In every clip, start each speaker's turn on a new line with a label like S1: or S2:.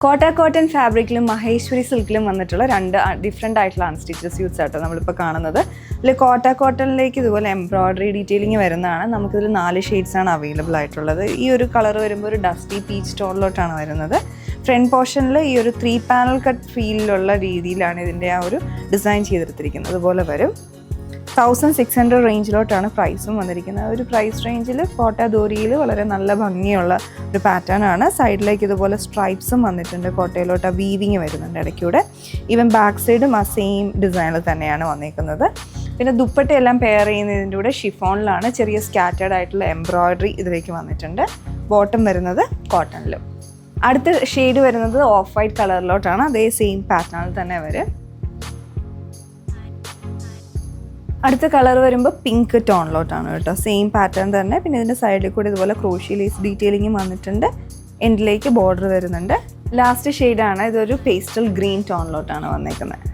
S1: കോട്ട കോട്ടൺ ഫാബ്രിക്കിലും മഹേശ്വരി സിൽക്കിലും വന്നിട്ടുള്ള രണ്ട് ഡിഫറെൻ്റ് ആയിട്ടുള്ള അൺസ്റ്റിച്ചഡ് സ്യൂട്ട്സ് ആട്ടോ നമ്മളിപ്പോൾ കാണുന്നത്. ഇതിൽ കോട്ട കോട്ടണിലേക്ക് ഇതുപോലെ എംബ്രോയ്ഡറി ഡീറ്റെയിലിംഗ് വരുന്നതാണ്. നമുക്കിതിൽ 4 ഷെയ്ഡ്സാണ് അവൈലബിൾ ആയിട്ടുള്ളത്. ഈ ഒരു കളർ വരുമ്പോൾ ഒരു ഡസ്റ്റി പീച്ച് ടോണിലോട്ടാണ് വരുന്നത്. ഫ്രണ്ട് പോർഷനിൽ ഈ ഒരു 3 പാനൽ കട്ട് ഫീലിലുള്ള രീതിയിലാണ് ഇതിൻ്റെ ആ ഒരു ഡിസൈൻ ചെയ്തെടുത്തിരിക്കുന്നത്. അതുപോലെ വരും. 1600 റേഞ്ചിലോട്ടാണ് പ്രൈസും വന്നിരിക്കുന്നത്. ഒരു പ്രൈസ് റേഞ്ചിൽ കോട്ട ദോരിയിൽ വളരെ നല്ല ഭംഗിയുള്ള ഒരു പാറ്റേൺ ആണ്. സൈഡിലേക്ക് ഇതുപോലെ സ്ട്രൈപ്സും വന്നിട്ടുണ്ട്. കോട്ടയിലോട്ട് വീവിങ് വരുന്നുണ്ട് ഇടയ്ക്കൂടെ. ഈവൻ ബാക്ക് സൈഡും ആ സെയിം ഡിസൈനിൽ തന്നെയാണ് വന്നിരിക്കുന്നത്. പിന്നെ ദുപ്പട്ടയെല്ലാം പെയർ ചെയ്യുന്നതിൻ്റെ കൂടെ ഷിഫോണിലാണ് ചെറിയ സ്കാറ്റേർഡ് ആയിട്ടുള്ള എംബ്രോയ്ഡറി ഇതിലേക്ക് വന്നിട്ടുണ്ട്. ബോട്ടം വരുന്നത് കോട്ടണിലും. അടുത്ത ഷെയ്ഡ് വരുന്നത് ഓഫ് വൈറ്റ് കളറിലോട്ടാണ്. അതേ സെയിം പാറ്റേണിൽ തന്നെ വരും. അടുത്ത കളർ വരുമ്പോൾ പിങ്ക് ടോണിലോട്ടാണ് കേട്ടോ. സെയിം പാറ്റേൺ തന്നെ. പിന്നെ ഇതിൻ്റെ സൈഡിൽ കൂടി ഇതുപോലെ ക്രോഷ്യ ലേസ് ഡീറ്റെയിലിങ്ങും വന്നിട്ടുണ്ട്. എൻഡിലേക്ക് ബോർഡർ വരുന്നുണ്ട്. ലാസ്റ്റ് ഷെയ്ഡാണ്. ഇതൊരു പേസ്റ്റൽ ഗ്രീൻ ടോണിലോട്ടാണ് വന്നേക്കുന്നത്.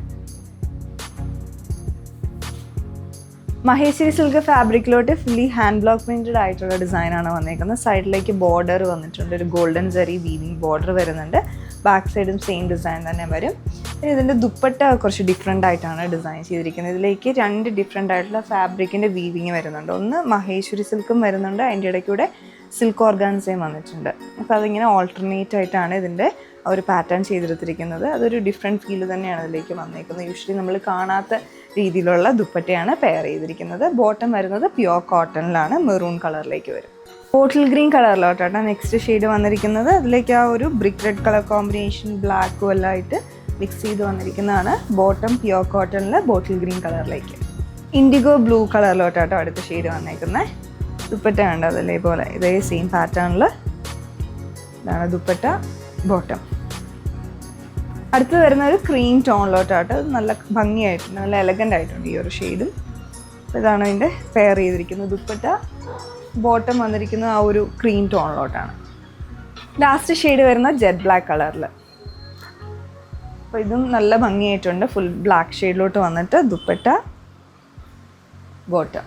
S1: മഹേശ്വരി സിൽക്ക് ഫാബ്രിക്കിലോട്ട് ഫുള്ളി ഹാൻഡ് ബ്ലോക്ക് പ്രിൻറ്റഡ് ആയിട്ടുള്ള ഡിസൈനാണ് വന്നേക്കുന്നത്. സൈഡിലേക്ക് ബോർഡർ വന്നിട്ടുണ്ട്. ഒരു ഗോൾഡൻ സരി വീവിങ് ബോർഡർ വരുന്നുണ്ട്. ബാക്ക് സൈഡും സെയിം ഡിസൈൻ തന്നെ വരും. പിന്നെ ഇതിൻ്റെ ദുപ്പട്ട കുറച്ച് ഡിഫറെൻ്റ് ആയിട്ടാണ് ഡിസൈൻ ചെയ്തിരിക്കുന്നത്. ഇതിലേക്ക് 2 ഡിഫറെൻ്റ് ആയിട്ടുള്ള ഫാബ്രിക്കിൻ്റെ വീവിങ് വരുന്നുണ്ട്. ഒന്ന് മഹേശ്വരി സിൽക്കും വരുന്നുണ്ട്, അതിൻ്റെ ഇടയ്ക്കൂടെ സിൽക്ക് ഓർഗാൻസയും വന്നിട്ടുണ്ട്. അപ്പോൾ അതിങ്ങനെ ഓൾട്ടർനേറ്റ് ആയിട്ടാണ് ഇതിൻ്റെ ഒരു പാറ്റേൺ ചെയ്തെടുത്തിരിക്കുന്നത്. അതൊരു ഡിഫറെൻറ്റ് ഫീൽ തന്നെയാണ് ഇതിലേക്ക് വന്നേക്കുന്നത്. യൂഷ്വലി നമ്മൾ കാണാത്ത രീതിയിലുള്ള ദുപ്പട്ടയാണ് പെയർ ചെയ്തിരിക്കുന്നത്. ബോട്ടം വരുന്നത് പ്യുവർ കോട്ടണിലാണ്. മെറൂൺ കളറിലേക്ക് വരും. ബോട്ടിൽ ഗ്രീൻ കളറിലോട്ടാണ് നെക്സ്റ്റ് ഷെയ്ഡ് വന്നിരിക്കുന്നത്. അതിലേക്ക് ആ ഒരു ബ്രിക്ക് റെഡ് കളർ കോമ്പിനേഷൻ ബ്ലാക്കും എല്ലാം ആയിട്ട് മിക്സ് ചെയ്ത് വന്നിരിക്കുന്നതാണ്. ബോട്ടം പ്യുവർ കോട്ടണിൽ ബോട്ടിൽ ഗ്രീൻ കളറിലേക്ക്. ഇൻഡിഗോ ബ്ലൂ കളറിലോട്ടാട്ടോ അടുത്ത ഷെയ്ഡ് വന്നേക്കുന്നത്. ദുപ്പട്ട ഉണ്ട് അതേപോലെ ഇതേ സെയിം പാറ്റേണിൽ. ഇതാണ് ദുപ്പട്ട, ബോട്ടം. അടുത്ത് വരുന്ന ഒരു ക്രീം ടോണിലോട്ടായിട്ട് നല്ല ഭംഗിയായിട്ടുണ്ട്, നല്ല എലഗൻ്റ് ആയിട്ടുണ്ട് ഈ ഒരു ഷെയ്ഡും. ഇതാണ് ഇതിൻ്റെ പെയർ ചെയ്തിരിക്കുന്നത്. ദുപ്പട്ട, ബോട്ടം വന്നിരിക്കുന്നത് ആ ഒരു ക്രീം ടോണിലോട്ടാണ്. ലാസ്റ്റ് ഷെയ്ഡ് വരുന്ന ജെറ്റ് ബ്ലാക്ക് കളറിൽ. അപ്പോൾ ഇതും നല്ല ഭംഗിയായിട്ടുണ്ട്. ഫുൾ ബ്ലാക്ക് ഷെയ്ഡിലോട്ട് വന്നിട്ട് ദുപ്പട്ട, ബോട്ടം.